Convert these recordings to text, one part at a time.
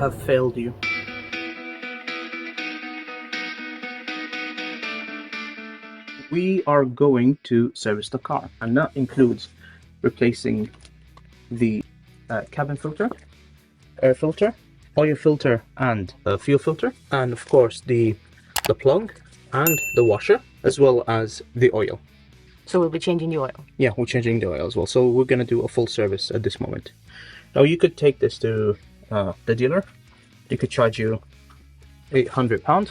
have failed you. We are going to service the car, and that includes replacing the cabin filter, air filter, oil filter, and fuel filter, and of course the plug and the washer, as well as the oil. So we'll be changing the oil. Yeah, we're changing the oil as well. So we're gonna do a full service at this moment. Now you could take this to the dealer. He could charge you £800.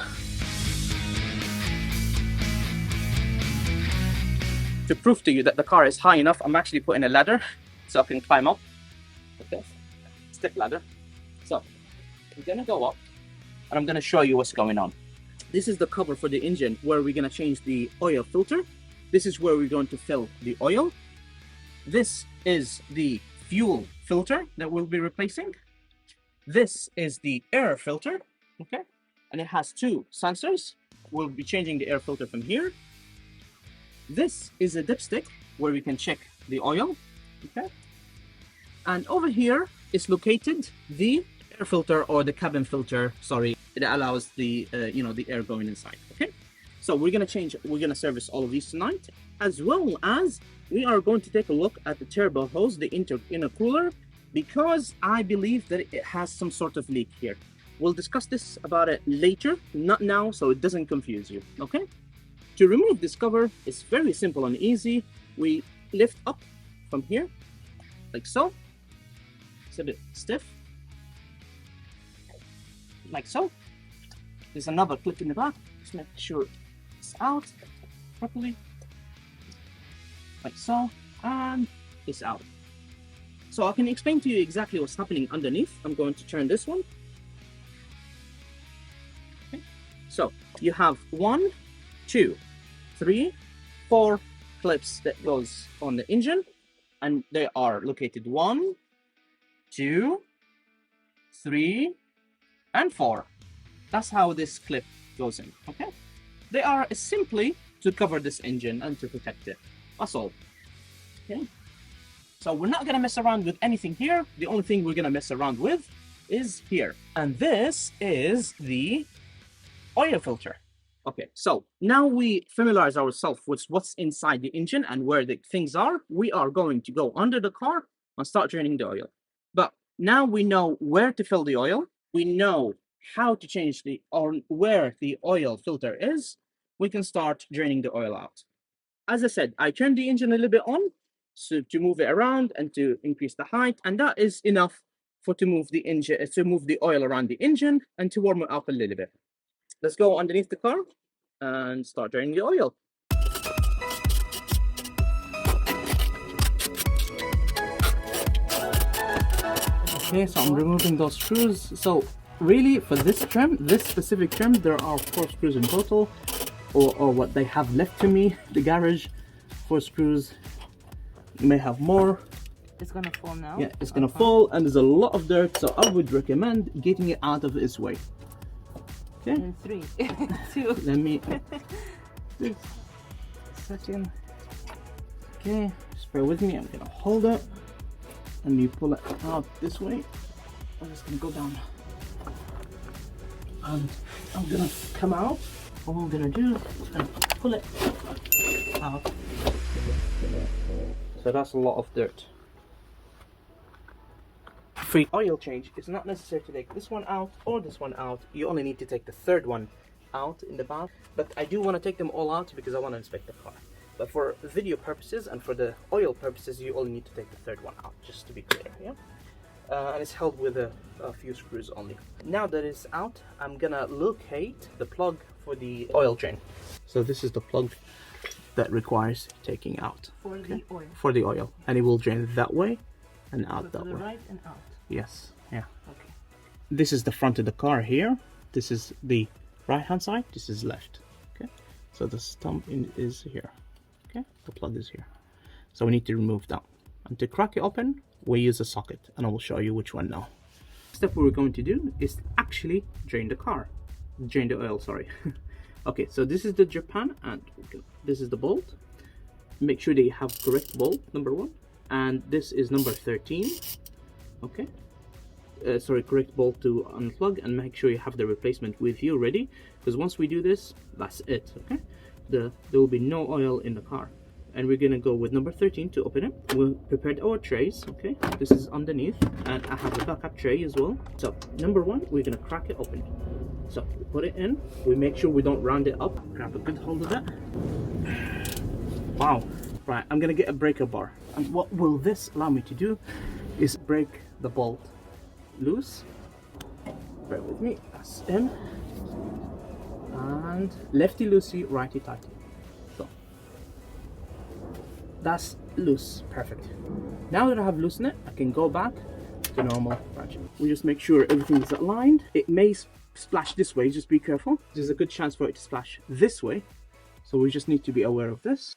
To prove to you that the car is high enough, I'm actually putting a ladder so I can climb up. Okay, step ladder. So I'm gonna go up and I'm gonna show you what's going on. This is the cover for the engine where we're gonna change the oil filter. This is where we're going to fill the oil. This is the fuel filter that we'll be replacing. This is the air filter, okay? And it has two sensors. We'll be changing the air filter from here. This is a dipstick where we can check the oil, okay? And over here is located the air filter, or the cabin filter, sorry. It allows the, the air going inside, okay? So we're gonna service all of these tonight, as well as we are going to take a look at the turbo hose, the intercooler, because I believe that it has some sort of leak here. We'll discuss this about it later, not now, so it doesn't confuse you, okay? To remove this cover, it's very simple and easy. We lift up from here, like so. It's a bit stiff, like so. There's another clip in the back. Just make sure it's out properly, like so, and it's out. So I can explain to you exactly what's happening underneath. I'm going to turn this one. Okay. So you have 1, 2, 3, 4 clips that goes on the engine, and they are located 1, 2, 3, and 4. That's how this clip goes in, okay? They are simply to cover this engine and to protect it. That's all, okay? So we're not gonna mess around with anything here. The only thing we're gonna mess around with is here. And this is the oil filter. Okay, so now we familiarize ourselves with what's inside the engine and where the things are. We are going to go under the car and start draining the oil. But now we know where to fill the oil. We know how to change or where the oil filter is. We can start draining the oil out. As I said, I turned the engine a little bit on so to move it around and to increase the height, and that is enough to move the engine, to move the oil around the engine and to warm it up a little bit. Let's go underneath the car and start draining the oil. Okay, so I'm removing those screws. So really, for this trim, this specific trim, there are 4 screws in total, or what they have left to me, the garage. 4 screws. You may have more. It's gonna fall now. Yeah, it's gonna fall, and there's a lot of dirt, so I would recommend getting it out of its way. Okay. And 3, 2. Let me second. Okay, just bear with me. I'm gonna hold it, and you pull it out this way. I'm just gonna go down, and I'm gonna come out. All I'm gonna do is gonna pull it out. So that's a lot of dirt. For oil change, it's not necessary to take this one out or this one out. You only need to take the third one out in the back. But I do want to take them all out because I want to inspect the car. But for video purposes and for the oil purposes, you only need to take the third one out, just to be clear. Yeah. And it's held with a few screws only. Now that it's out, I'm gonna locate the plug for the oil drain. So this is the plug that requires taking out For the oil. For the oil, and it will drain that way and out that To the way. right and out. Yes, yeah. Okay. This is the front of the car here. This is the right hand side. This is left. Okay. So the stump is here. Okay. The plug is here. So we need to remove that. And to crack it open, we use a socket, and I will show you which one now. The step we're going to do is actually drain the oil, sorry. Okay, so this is the Japan, and this is the bolt. Make sure that you have correct bolt, number 1, and this is number 13. Okay, correct bolt to unplug, and make sure you have the replacement with you ready, because once we do this, that's it. Okay, there will be no oil in the car. And we're gonna go with number 13 to open it. We'll prepare our trays. Okay, this is underneath, and I have a backup tray as well. So number 1, we're gonna crack it open. So we put it in, we make sure we don't round it up, grab a good hold of it. Wow. Right, I'm gonna get a breaker bar, and what will this allow me to do is break the bolt loose. Bear with me, that's in, and lefty loosey, righty tighty. So that's loose, perfect. Now that I have loosened it, I can go back to normal ratchet. We just make sure everything is aligned. It may splash this way, just be careful. There's a good chance for it to splash this way, so we just need to be aware of this.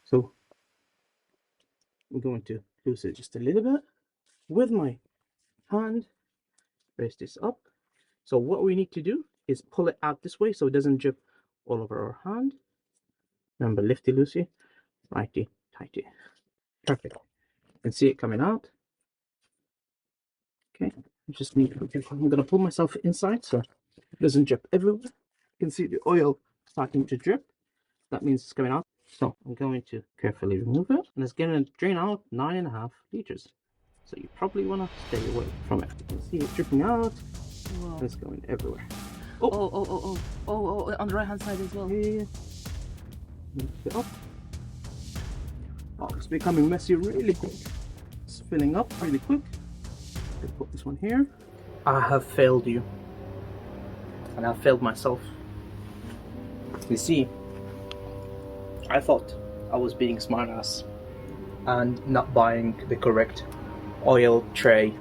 So I'm going to loosen it just a little bit with my hand, raise this up. So what we need to do is pull it out this way so it doesn't drip all over our hand. Remember, lefty loosey, righty tighty. Perfect. You can see it coming out. Okay, I just need to be careful. I'm gonna pull myself inside so it doesn't drip everywhere. You can see the oil starting to drip. That means it's coming out. So I'm going to carefully remove it, and it's going to drain out 9.5 liters. So you probably want to stay away from it. You can see it dripping out. Wow. It's going everywhere. Oh, on the right hand side as well. Yeah. Lift it up. Oh, it's becoming messy really quick. It's filling up really quick. Let's put this one here. I have failed you, and I've failed myself. You see, I thought I was being smartass and not buying the correct oil tray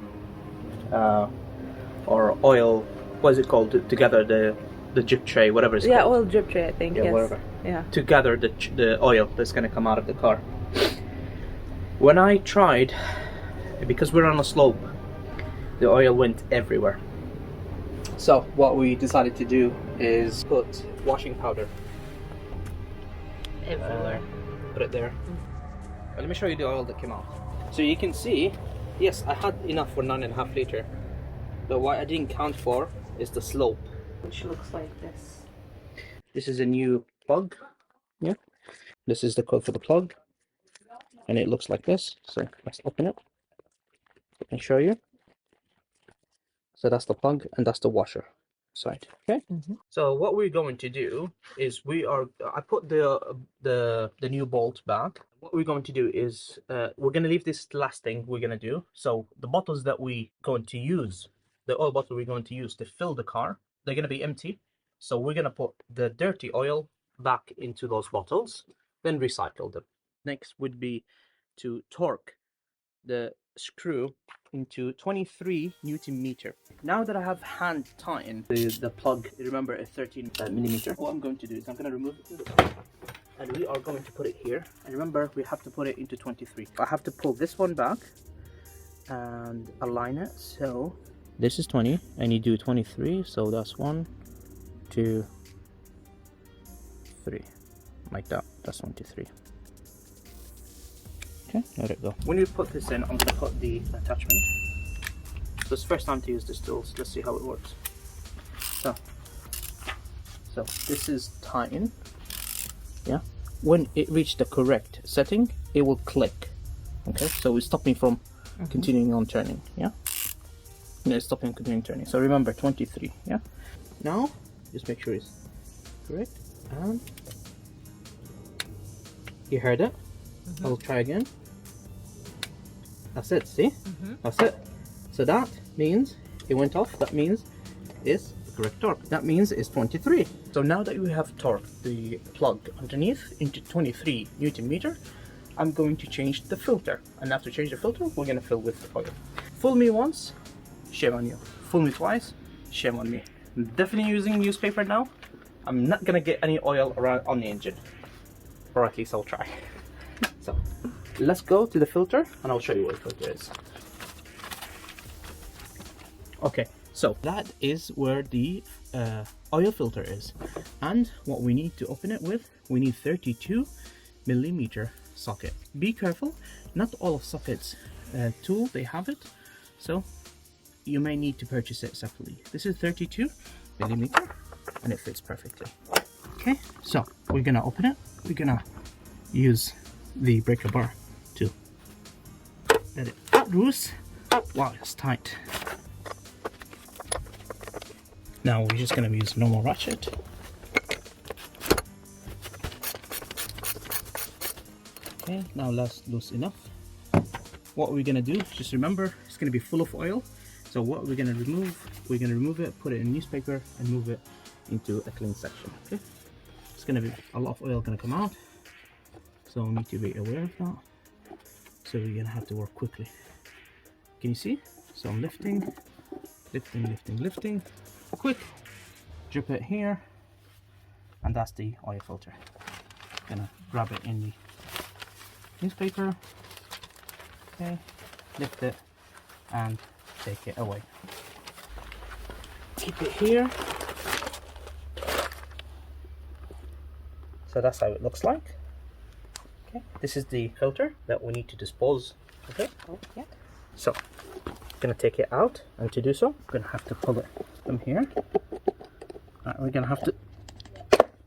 or oil, what is it called, to gather the drip tray, whatever it's Yeah, called. oil drip tray, I think. Yeah, yes. whatever. Yeah. To gather the oil that's going to come out of the car. When I tried, because we're on a slope, the oil went everywhere. So what we decided to do is put washing powder Everywhere. put it there. Let me show you the oil that came out. So you can see, yes, I had enough for 9.5 liter, but what I didn't count for is the slope, Which looks like this. This is a new plug. Yeah, this is the code for the plug, and it looks like this. So let's open it. I can show you. So that's the plug, and that's the washer side. Okay. So what we're going to do is I put the new bolt back. What we're going to do is we're going to leave this last thing we're going to do. So the bottles that we going to use, the oil bottle we're going to use to fill the car, they're going to be empty. So we're going to put the dirty oil back into those bottles, then recycle them. Next would be to torque the screw into 23 Newton meter. Now that I have hand tightened the plug, remember a 13 millimeter, what I'm going to do is I'm going to remove it, and we are going to put it here. And remember, we have to put it into 23. I have to pull this one back and align it. So this is 20 and you do 23, so that's 1, 2, 3, like that. That's 1, 2, 3. Okay, let it go. When you put this in, I'm going to put the attachment. So it's the first time to use this tool, so let's see how it works. So this is tighten. Yeah. When it reaches the correct setting, it will click. Okay, so it's stopping from continuing on turning. Yeah. And it's stopping continuing turning. So remember 23. Yeah. Now just make sure it's correct. And you heard it. I'll try again. That's it, see? That's it. So that means it went off. That means it's the correct torque. That means it's 23. So now that we have torqued the plug underneath into 23 Newton meter, I'm going to change the filter. And after change the filter, we're going to fill with oil. Fool me once, shame on you. Fool me twice, shame on me. I'm definitely using newspaper now. I'm not going to get any oil around on the engine. Or at least I'll try. So let's go to the filter and I'll show you what the filter is. Okay, so that is where the oil filter is, and what we need to open it with, we need 32 millimeter socket. Be careful, not all of sockets tool they have it, so you may need to purchase it separately. This is 32 millimeter and it fits perfectly. Okay, so we're gonna open it. We're gonna use the breaker bar to let it loose. Wow, it's tight. Now we're just gonna use normal ratchet. Okay, now that's loose enough. What we're gonna do, just remember, it's gonna be full of oil. So what we're gonna remove it, put it in newspaper, and move it into a clean section. Okay, it's gonna be a lot of oil gonna come out, so we need to be aware of that. So we're gonna have to work quickly. Can you see? So I'm lifting, quick, drip it here, and that's the oil filter. Gonna grab it in the newspaper. Okay, lift it and take it away. Keep it here. So that's how it looks like. Okay, this is the filter that we need to dispose. Okay. Okay. So I'm gonna take it out, and to do so, we're gonna have to pull it from here. We're gonna have to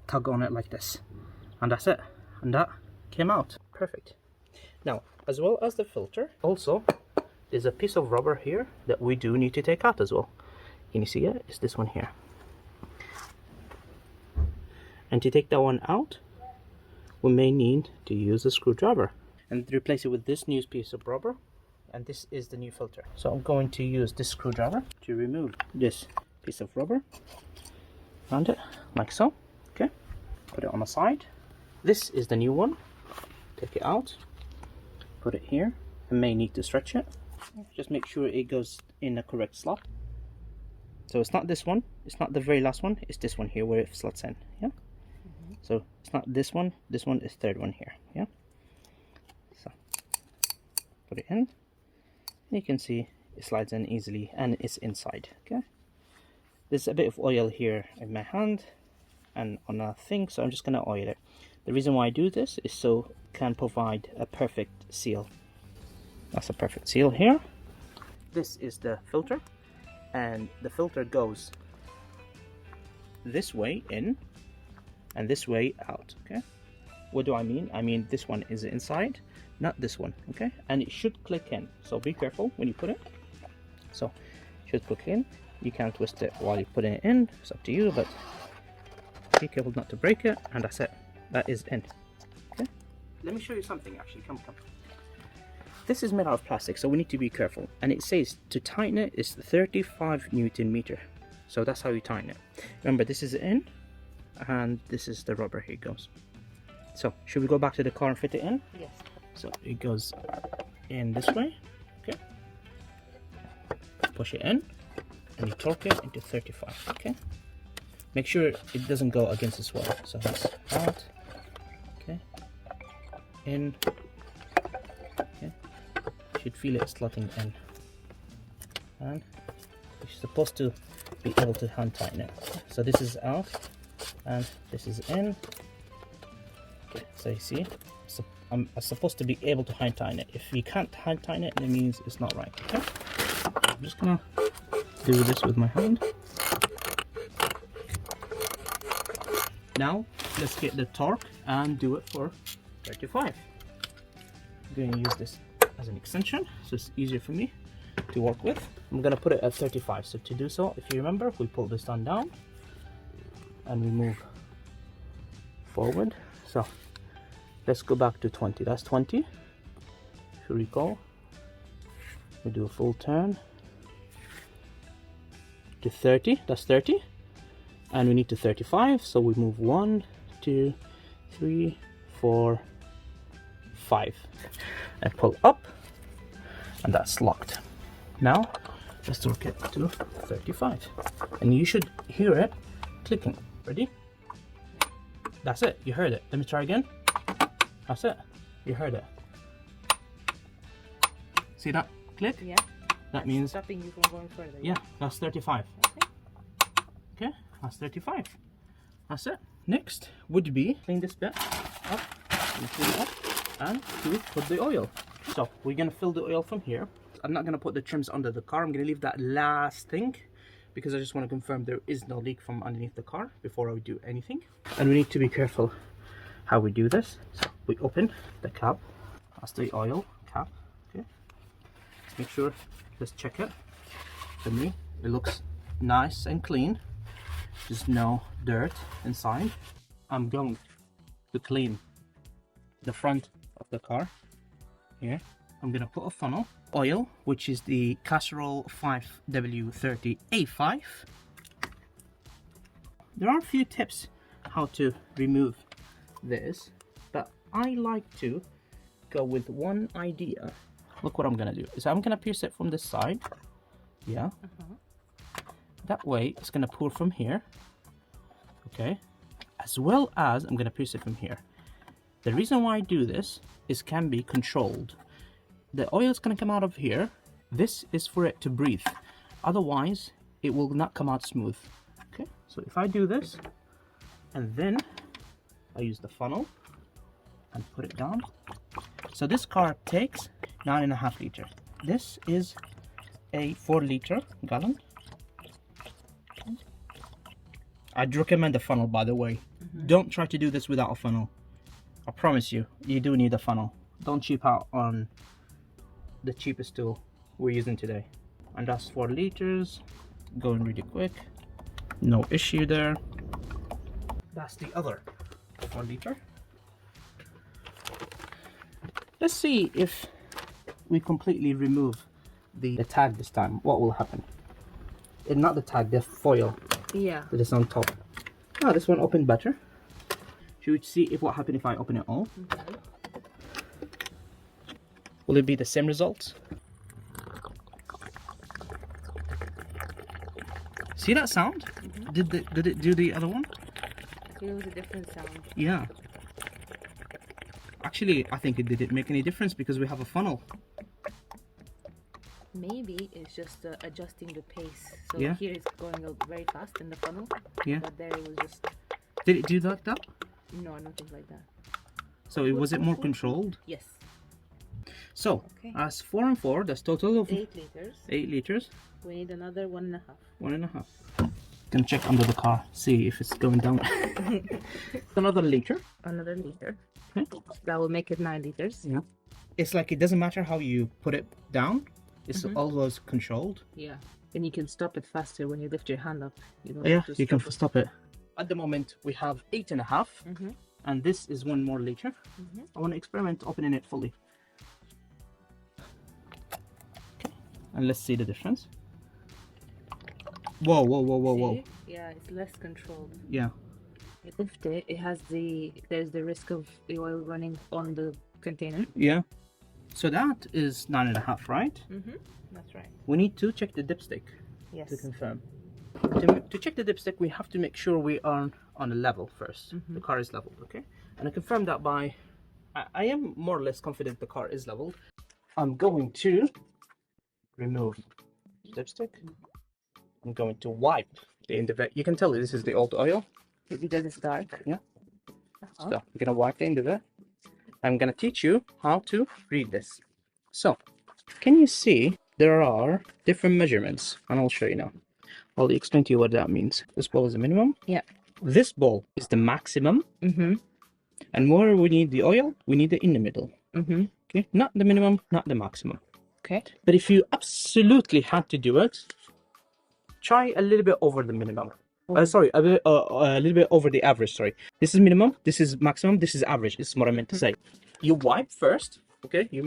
tug on it like this, and that's it. And that came out perfect. Now, as well as the filter, also there's a piece of rubber here that we do need to take out as well. Can you see it? It's this one here. And to take that one out, we may need to use a screwdriver and replace it with this new piece of rubber. And this is the new filter. So I'm going to use this screwdriver to remove this piece of rubber around it, like so. Okay, put it on the side. This is the new one. Take it out, put it here. I may need to stretch it. Just make sure it goes in the correct slot. So it's not this one, it's not the very last one, it's this one here where it slots in. Yeah. So it's not this one is third one here. Yeah. So put it in. You can see it slides in easily and it's inside. Okay, there's a bit of oil here in my hand and on a thing, so I'm just gonna oil it. The reason why I do this is so it can provide a perfect seal. That's a perfect seal here. This is the filter, and the filter goes this way in and this way out. Okay, what do I mean? I mean this one is inside, not this one. Okay, and it should click in, so be careful when you put it. So it should click in. You can't twist it while you're putting it in, it's up to you, but be careful not to break it. And that's it, that is in. Okay, let me show you something actually. Come. This is made out of plastic, so we need to be careful. And it says to tighten it is 35 Newton meter. So that's how you tighten it. Remember, this is in and this is the rubber. Here it goes. So should we go back to the car and fit it in? Yes. So it goes in this way. Okay, push it in and you torque it into 35. Okay, make sure it doesn't go against this wall. So that's out. Okay, in. Okay, you should feel it slotting in, and you're supposed to be able to hand tighten it. So this is out and this is in. Okay, so you see, so I'm supposed to be able to hand tighten it. If you can't hand tighten it, that means it's not right. Okay, I'm just gonna do this with my hand. Now let's get the torque and do it for 35. I'm going to use this as an extension, so it's easier for me to work with. I'm going to put it at 35. So to do so, if you remember, we pull this down and we move forward. So let's go back to 20. That's 20. If you recall, we do a full turn to 30. That's 30. And we need to 35. So we move 1, 2, 3, 4, 5 and pull up, and that's locked. Now let's torque it to 35, and you should hear it clicking. Ready? That's it, you heard it. Let me try again. That's it, you heard it. See that click? Yeah. That means Stopping you from going further. yeah, that's 35. Okay, that's 35. That's it. Next would be clean this bit up, and to put the oil. So we're gonna fill the oil from here. I'm not going to put the trims under the car. I'm going to leave that last thing because I just want to confirm there is no leak from underneath the car before I do anything. And we need to be careful how we do this. So we open the cap. That's the oil cap. Okay. Let's make sure, let's check it. For me, it looks nice and clean. There's no dirt inside. I'm going to clean the front of the car. Here, I'm gonna put a funnel oil, which is the Casserole 5W30A5. There are a few tips how to remove this, but I like to go with one idea. Look what I'm gonna do is I'm gonna pierce it from this side. Yeah. That way it's gonna pour from here. Okay. As well as I'm gonna pierce it from here. The reason why I do this is can be controlled. The oil is going to come out of here. This is for it to breathe. Otherwise, it will not come out smooth. Okay, so if I do this, and then I use the funnel and put it down. So this car takes 9.5 liters. This is a 4-liter gallon. I'd recommend a funnel, by the way. Don't try to do this without a funnel. I promise you, you do need a funnel. Don't cheap out on the cheapest tool we're using today. And that's 4 liters, going really quick. No issue there. That's the other 4 liter. Let's see if we completely remove the tag this time. What will happen? Not the tag, the foil. Yeah. That is on top. Ah, this one opened better. Should we see if what happened if I open it all? Okay. Will it be the same results? See that sound? Did it do the other one? It was a different sound. Yeah. Actually, I think it didn't make any difference because we have a funnel. Maybe it's just adjusting the pace. So Yeah. here it's going up very fast in the funnel. Yeah. But there it was just Did it do like that? no, nothing like that. So was it more controlled? Yes. So, Okay. as 4 and 4, that's total of 8 liters. 8 liters. We need another 1.5. 1.5. Gonna check under the car, see if it's going down. Another liter. Another liter. Okay. That will make it 9 liters. Yeah. It's like it doesn't matter how you put it down. It's always controlled. Yeah. And you can stop it faster when you lift your hand up. You don't Yeah, have to you can stop it. stop it. At the moment, we have 8.5, and this is 1 more liter. I want to experiment opening it fully. Okay. And let's see the difference. Whoa, whoa, whoa, whoa, whoa. See? Yeah, it's less controlled. Yeah. You lift it, there's the risk of the oil running on the container. Yeah. So that is 9.5, right? That's right. We need to check the dipstick Yes. to confirm. To check the dipstick, we have to make sure we are on a level first. The car is leveled, okay? And I confirm that by... I am more or less confident the car is leveled. I'm going to remove dipstick. I'm going to wipe the end of it. You can tell this is the old oil. Because it's dark. Yeah. So I'm gonna wipe the end of it. I'm gonna teach you how to read this. So, can you see there are different measurements? And I'll show you now. I'll explain to you what that means. This ball is the minimum. Yeah. This ball is the maximum. And where we need the oil, we need it in the middle. Okay, not the minimum, not the maximum. Okay. But if you absolutely had to do it, try a little bit over the minimum. Sorry, a little bit over the average. Sorry, this is minimum, this is maximum, this is average. This is what I meant to say. You wipe first, okay? You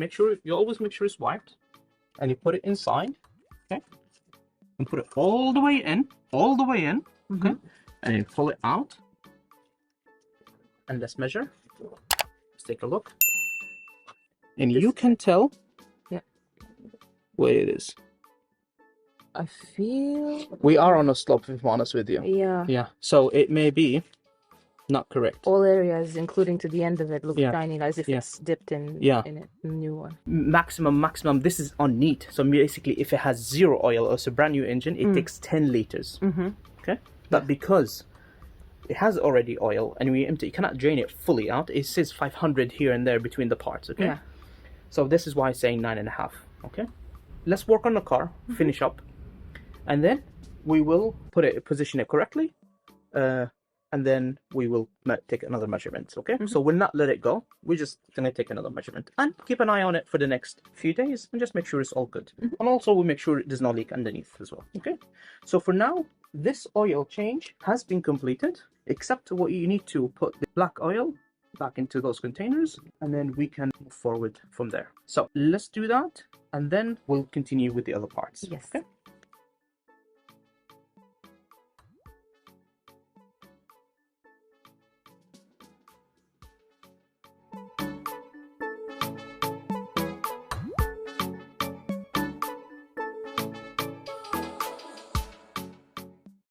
always make sure it's wiped, and you put it inside, okay? And put it all the way in, okay? And you pull it out, and let's measure. Let's take a look, and you can tell, what it is. I feel... We are on a slope, if I'm honest with you. Yeah. Yeah, so it may be not correct. All areas, including to the end of it, look shiny, as if it's dipped in, in it, a new one. Maximum, this is on neat. So basically, if it has 0 oil or it's a brand new engine, it takes 10 liters. Okay? But because it has already oil and we empty, you cannot drain it fully out. It says 500 here and there between the parts, okay? Yeah. So this is why I'm saying 9.5, okay? let's work on the car, finish up, and then we will position it correctly, and then we will take another measurement. Okay, so we'll not let it go. We're just gonna take another measurement and keep an eye on it for the next few days and just make sure it's all good. And also we'll make sure it does not leak underneath as well. Okay, so for now, this oil change has been completed, except what you need to put the black oil back into those containers, and then we can move forward from there. So let's do that, and then we'll continue with the other parts. Yes. Okay.